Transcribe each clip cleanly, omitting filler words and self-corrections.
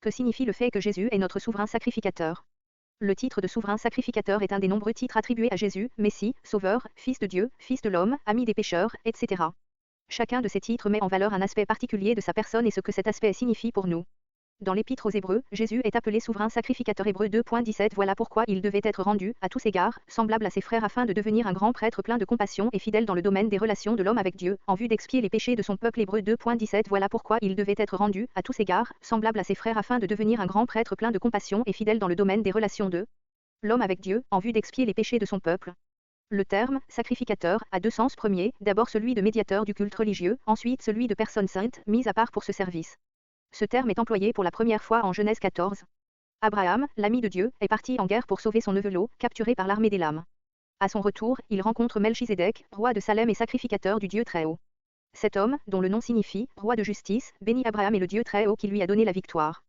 Que signifie le fait que Jésus est notre souverain sacrificateur? Le titre de souverain sacrificateur est un des nombreux titres attribués à Jésus, Messie, Sauveur, Fils de Dieu, Fils de l'homme, Ami des pécheurs, etc. Chacun de ces titres met en valeur un aspect particulier de sa personne et ce que cet aspect signifie pour nous. Dans l'Épître aux Hébreux, Jésus est appelé souverain sacrificateur. Hébreux 2.17. Voilà pourquoi il devait être rendu, à tous égards, semblable à ses frères afin de devenir un grand prêtre plein de compassion et fidèle dans le domaine des relations de l'homme avec Dieu, en vue d'expier les péchés de son peuple. Hébreux 2.17. Voilà pourquoi il devait être rendu, à tous égards, semblable à ses frères afin de devenir un grand prêtre plein de compassion et fidèle dans le domaine des relations de l'homme avec Dieu, en vue d'expier les péchés de son peuple. Le terme « sacrificateur » a deux sens. Premier, d'abord celui de médiateur du culte religieux, ensuite celui de personne sainte, mise à part pour ce service. Ce terme est employé pour la première fois en Genèse 14. Abraham, l'ami de Dieu, est parti en guerre pour sauver son neveu Lot, capturé par l'armée d'Élam. À son retour, il rencontre Melchisédek, roi de Salem et sacrificateur du Dieu Très-Haut. Cet homme, dont le nom signifie « roi de justice », bénit Abraham et le Dieu Très-Haut qui lui a donné la victoire.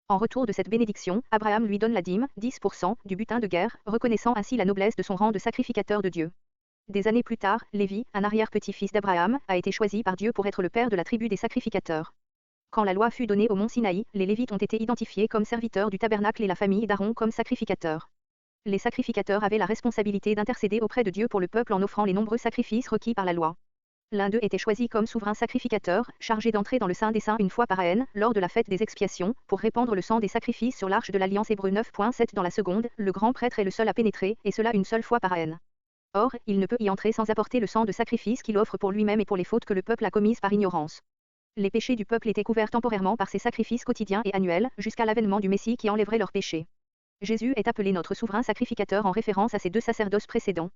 En retour de cette bénédiction, Abraham lui donne la dîme, 10%, du butin de guerre, reconnaissant ainsi la noblesse de son rang de sacrificateur de Dieu. Des années plus tard, Lévi, un arrière-petit-fils d'Abraham, a été choisi par Dieu pour être le père de la tribu des sacrificateurs. Quand la loi fut donnée au mont Sinaï, les Lévites ont été identifiés comme serviteurs du tabernacle et la famille d'Aaron comme sacrificateurs. Les sacrificateurs avaient la responsabilité d'intercéder auprès de Dieu pour le peuple en offrant les nombreux sacrifices requis par la loi. L'un d'eux était choisi comme souverain sacrificateur, chargé d'entrer dans le Saint des Saints une fois par an, lors de la fête des expiations, pour répandre le sang des sacrifices sur l'arche de l'Alliance. Hébreux 9.7. Dans la seconde, le grand prêtre est le seul à pénétrer, et cela une seule fois par an. Or, il ne peut y entrer sans apporter le sang de sacrifice qu'il offre pour lui-même et pour les fautes que le peuple a commises par ignorance. Les péchés du peuple étaient couverts temporairement par ces sacrifices quotidiens et annuels, jusqu'à l'avènement du Messie qui enlèverait leurs péchés. Jésus est appelé notre souverain sacrificateur en référence à ces deux sacerdoces précédents.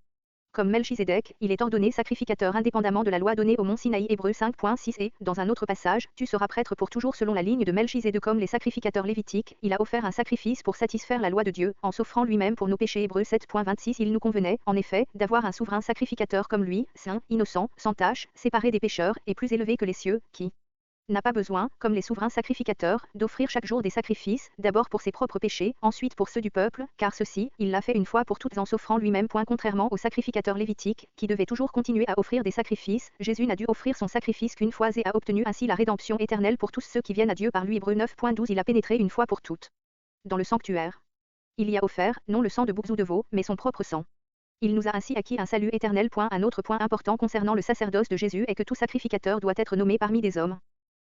Comme Melchisédek, il est ordonné sacrificateur indépendamment de la loi donnée au mont Sinaï. Hébreux 5.6. Et, dans un autre passage, tu seras prêtre pour toujours selon la ligne de Melchisédek. Comme les sacrificateurs lévitiques, il a offert un sacrifice pour satisfaire la loi de Dieu, en s'offrant lui-même pour nos péchés. Hébreux 7.26. Il nous convenait, en effet, d'avoir un souverain sacrificateur comme lui, saint, innocent, sans tache, séparé des pécheurs, et plus élevé que les cieux, qui n'a pas besoin, comme les souverains sacrificateurs, d'offrir chaque jour des sacrifices, d'abord pour ses propres péchés, ensuite pour ceux du peuple, car ceci, il l'a fait une fois pour toutes en s'offrant lui-même. Contrairement aux sacrificateurs lévitiques, qui devaient toujours continuer à offrir des sacrifices, Jésus n'a dû offrir son sacrifice qu'une fois et a obtenu ainsi la rédemption éternelle pour tous ceux qui viennent à Dieu par lui. Hébreux 9.12. Il a pénétré une fois pour toutes dans le sanctuaire. Il y a offert, non le sang de boucs ou de veaux, mais son propre sang. Il nous a ainsi acquis un salut éternel. Un autre point important concernant le sacerdoce de Jésus est que tout sacrificateur doit être nommé parmi des hommes.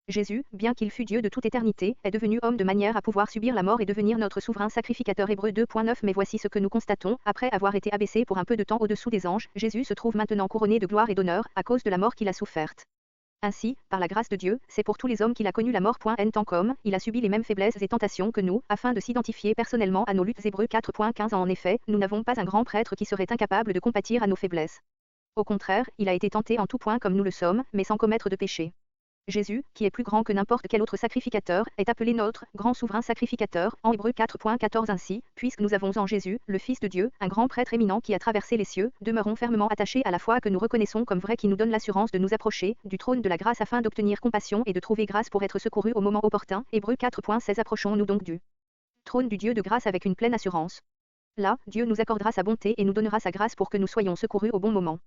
Jésus, bien qu'il fût Dieu de toute éternité, est devenu homme de manière à pouvoir subir la mort et devenir notre souverain sacrificateur. Hébreux 2.9. Mais voici ce que nous constatons, après avoir été abaissé pour un peu de temps au-dessous des anges, Jésus se trouve maintenant couronné de gloire et d'honneur, à cause de la mort qu'il a soufferte. Ainsi, par la grâce de Dieu, c'est pour tous les hommes qu'il a connu la mort. En tant qu'homme, il a subi les mêmes faiblesses et tentations que nous, afin de s'identifier personnellement à nos luttes. Hébreux 4.15. En effet, nous n'avons pas un grand prêtre qui serait incapable de compatir à nos faiblesses. Au contraire, il a été tenté en tout point comme nous le sommes, mais sans commettre de péché. Jésus, qui est plus grand que n'importe quel autre sacrificateur, est appelé notre grand souverain sacrificateur, en Hébreux 4.14. Ainsi, puisque nous avons en Jésus, le Fils de Dieu, un grand prêtre éminent qui a traversé les cieux, demeurons fermement attachés à la foi que nous reconnaissons comme vraie, qui nous donne l'assurance de nous approcher du trône de la grâce afin d'obtenir compassion et de trouver grâce pour être secourus au moment opportun. Hébreux 4.16. Approchons-nous donc du trône du Dieu de grâce avec une pleine assurance. Là, Dieu nous accordera sa bonté et nous donnera sa grâce pour que nous soyons secourus au bon moment.